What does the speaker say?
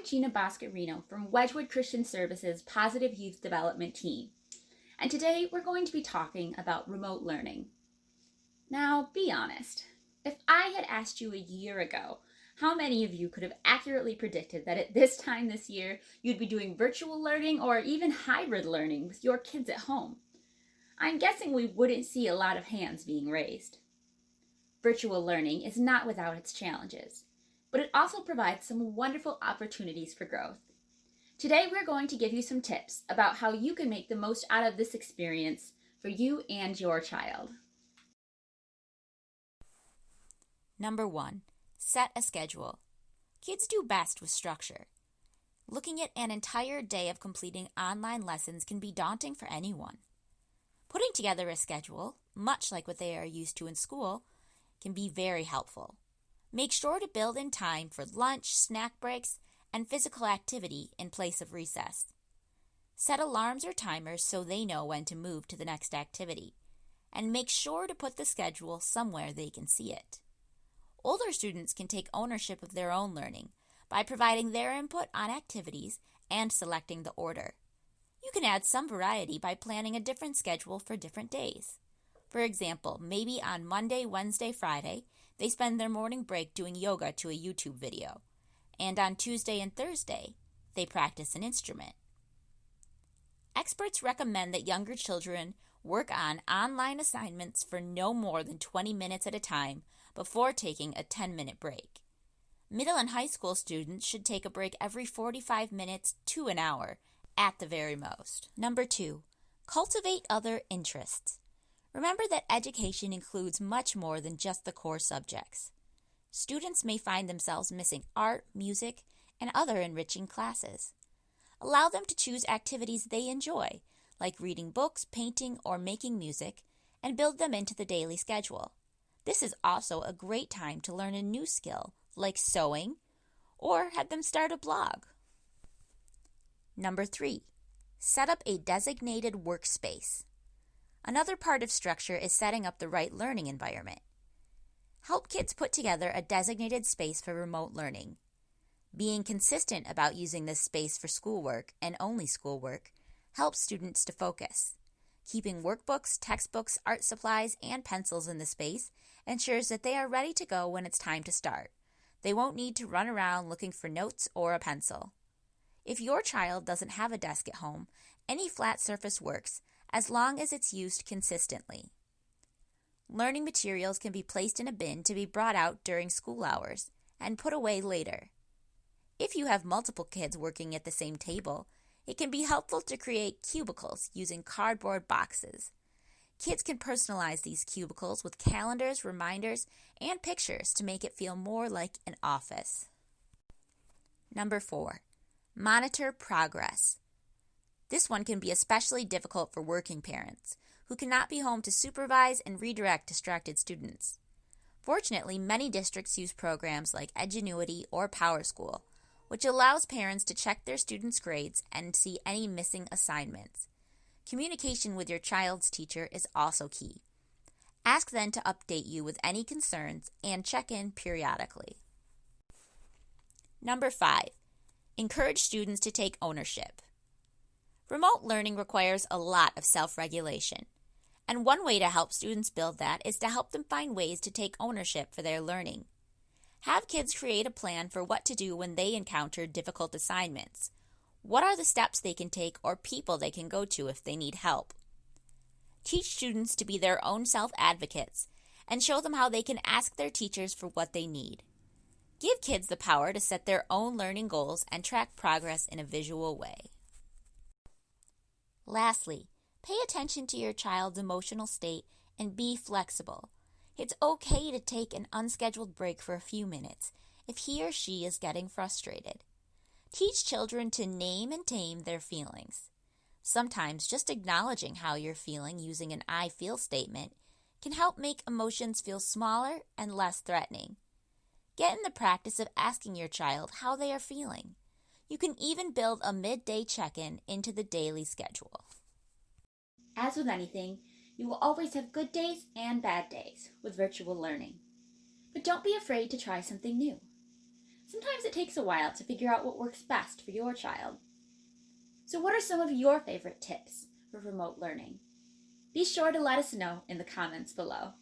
I'm Gina Boscarino from Wedgwood Christian Services Positive Youth Development Team, and today we're going to be talking about remote learning. Now, be honest, if I had asked you a year ago, how many of you could have accurately predicted that at this time this year you'd be doing virtual learning or even hybrid learning with your kids at home? I'm guessing we wouldn't see a lot of hands being raised. Virtual learning is not without its challenges, but it also provides some wonderful opportunities for growth. Today, we're going to give you some tips about how you can make the most out of this experience for you and your child. Number 1, set a schedule. Kids do best with structure. Looking at an entire day of completing online lessons can be daunting for anyone. Putting together a schedule, much like what they are used to in school, can be very helpful. Make sure to build in time for lunch, snack breaks, and physical activity in place of recess. Set alarms or timers so they know when to move to the next activity, and make sure to put the schedule somewhere they can see it. Older students can take ownership of their own learning by providing their input on activities and selecting the order. You can add some variety by planning a different schedule for different days. For example, maybe on Monday, Wednesday, Friday, they spend their morning break doing yoga to a YouTube video, and on Tuesday and Thursday, they practice an instrument. Experts recommend that younger children work on online assignments for no more than 20 minutes at a time before taking a 10-minute break. Middle and high school students should take a break every 45 minutes to an hour at the very most. Number 2, cultivate other interests. Remember that education includes much more than just the core subjects. Students may find themselves missing art, music, and other enriching classes. Allow them to choose activities they enjoy, like reading books, painting, or making music, and build them into the daily schedule. This is also a great time to learn a new skill, like sewing, or have them start a blog. Number 3, set up a designated workspace. Another part of structure is setting up the right learning environment. Help kids put together a designated space for remote learning. Being consistent about using this space for schoolwork and only schoolwork helps students to focus. Keeping workbooks, textbooks, art supplies, and pencils in the space ensures that they are ready to go when it's time to start. They won't need to run around looking for notes or a pencil. If your child doesn't have a desk at home, any flat surface works, as long as it's used consistently. Learning materials can be placed in a bin to be brought out during school hours and put away later. If you have multiple kids working at the same table, it can be helpful to create cubicles using cardboard boxes. Kids can personalize these cubicles with calendars, reminders, and pictures to make it feel more like an office. Number 4, monitor progress. This one can be especially difficult for working parents who cannot be home to supervise and redirect distracted students. Fortunately, many districts use programs like Edgenuity or PowerSchool, which allows parents to check their students' grades and see any missing assignments. Communication with your child's teacher is also key. Ask them to update you with any concerns and check in periodically. Number 5, encourage students to take ownership. Remote learning requires a lot of self-regulation, and one way to help students build that is to help them find ways to take ownership for their learning. Have kids create a plan for what to do when they encounter difficult assignments. What are the steps they can take or people they can go to if they need help? Teach students to be their own self-advocates and show them how they can ask their teachers for what they need. Give kids the power to set their own learning goals and track progress in a visual way. Lastly, pay attention to your child's emotional state and be flexible. It's okay to take an unscheduled break for a few minutes if he or she is getting frustrated. Teach children to name and tame their feelings. Sometimes just acknowledging how you're feeling using an I feel statement can help make emotions feel smaller and less threatening. Get in the practice of asking your child how they are feeling. You can even build a midday check-in into the daily schedule. As with anything, you will always have good days and bad days with virtual learning. But don't be afraid to try something new. sometimes it takes a while to figure out what works best for your child. So what are some of your favorite tips for remote learning? Be sure to let us know in the comments below.